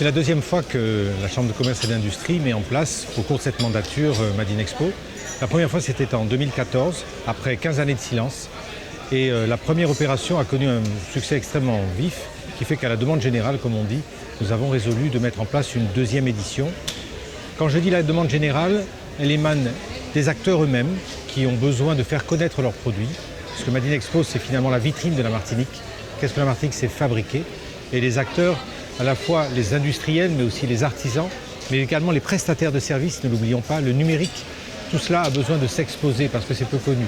C'est la deuxième fois que la Chambre de commerce et d'industrie met en place, au cours de cette mandature, Made in Expo. La première fois, c'était en 2014, après 15 années de silence. Et la première opération a connu un succès extrêmement vif, qui fait qu'à la demande générale, comme on dit, nous avons résolu de mettre en place une deuxième édition. Quand je dis la demande générale, elle émane des acteurs eux-mêmes qui ont besoin de faire connaître leurs produits. Parce que Made in Expo, c'est finalement la vitrine de la Martinique. Qu'est-ce que la Martinique sait fabriquer? Et les acteurs, à la fois les industriels, mais aussi les artisans, mais également les prestataires de services, ne l'oublions pas, le numérique, tout cela a besoin de s'exposer parce que c'est peu connu.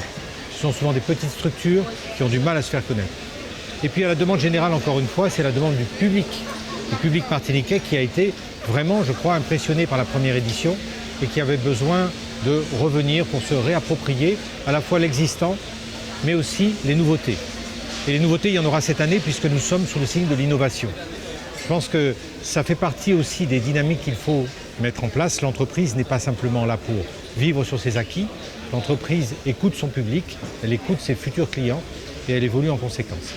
Ce sont souvent des petites structures qui ont du mal à se faire connaître. Et puis à la demande générale, encore une fois, c'est la demande du public martiniquais qui a été vraiment, je crois, impressionné par la première édition et qui avait besoin de revenir pour se réapproprier à la fois l'existant, mais aussi les nouveautés. Et les nouveautés, il y en aura cette année puisque nous sommes sous le signe de l'innovation. Je pense que ça fait partie aussi des dynamiques qu'il faut mettre en place. L'entreprise n'est pas simplement là pour vivre sur ses acquis. L'entreprise écoute son public, elle écoute ses futurs clients et elle évolue en conséquence.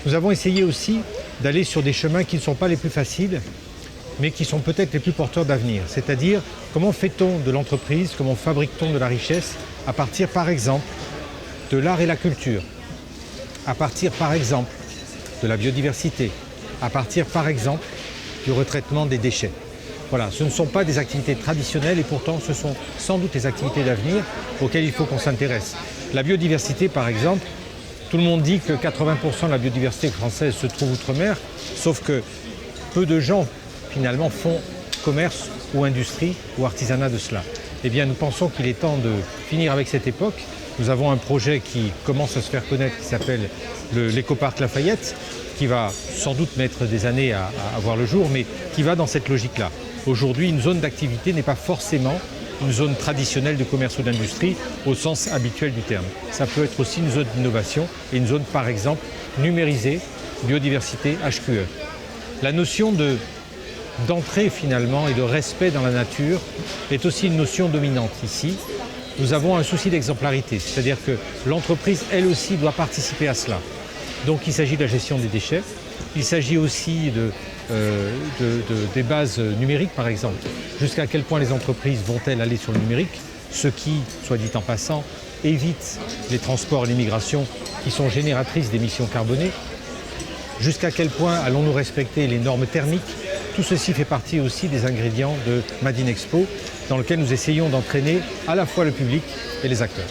Nous avons essayé aussi d'aller sur des chemins qui ne sont pas les plus faciles, mais qui sont peut-être les plus porteurs d'avenir. C'est-à-dire, comment fait-on de l'entreprise, comment fabrique-t-on de la richesse à partir, par exemple, de l'art et la culture, à partir, par exemple, de la biodiversité, à partir, par exemple, du retraitement des déchets. Voilà, ce ne sont pas des activités traditionnelles et pourtant ce sont sans doute des activités d'avenir auxquelles il faut qu'on s'intéresse. La biodiversité, par exemple, tout le monde dit que 80% de la biodiversité française se trouve outre-mer, sauf que peu de gens, finalement, font commerce ou industrie ou artisanat de cela. Eh bien, nous pensons qu'il est temps de finir avec cette époque. Nous avons un projet qui commence à se faire connaître, qui s'appelle l'Écoparc Lafayette, qui va sans doute mettre des années à voir le jour, mais qui va dans cette logique-là. Aujourd'hui, une zone d'activité n'est pas forcément une zone traditionnelle de commerce ou d'industrie au sens habituel du terme. Ça peut être aussi une zone d'innovation et une zone, par exemple, numérisée, biodiversité, HQE. La notion d'entrée finalement et de respect dans la nature est aussi une notion dominante ici. Nous avons un souci d'exemplarité, c'est-à-dire que l'entreprise, elle aussi, doit participer à cela. Donc il s'agit de la gestion des déchets, il s'agit aussi des bases numériques par exemple. Jusqu'à quel point les entreprises vont-elles aller sur le numérique, ce qui, soit dit en passant, évite les transports et l'immigration qui sont génératrices d'émissions carbonées. Jusqu'à quel point allons-nous respecter les normes thermiques? Tout ceci fait partie aussi des ingrédients de Made in Expo, dans lequel nous essayons d'entraîner à la fois le public et les acteurs.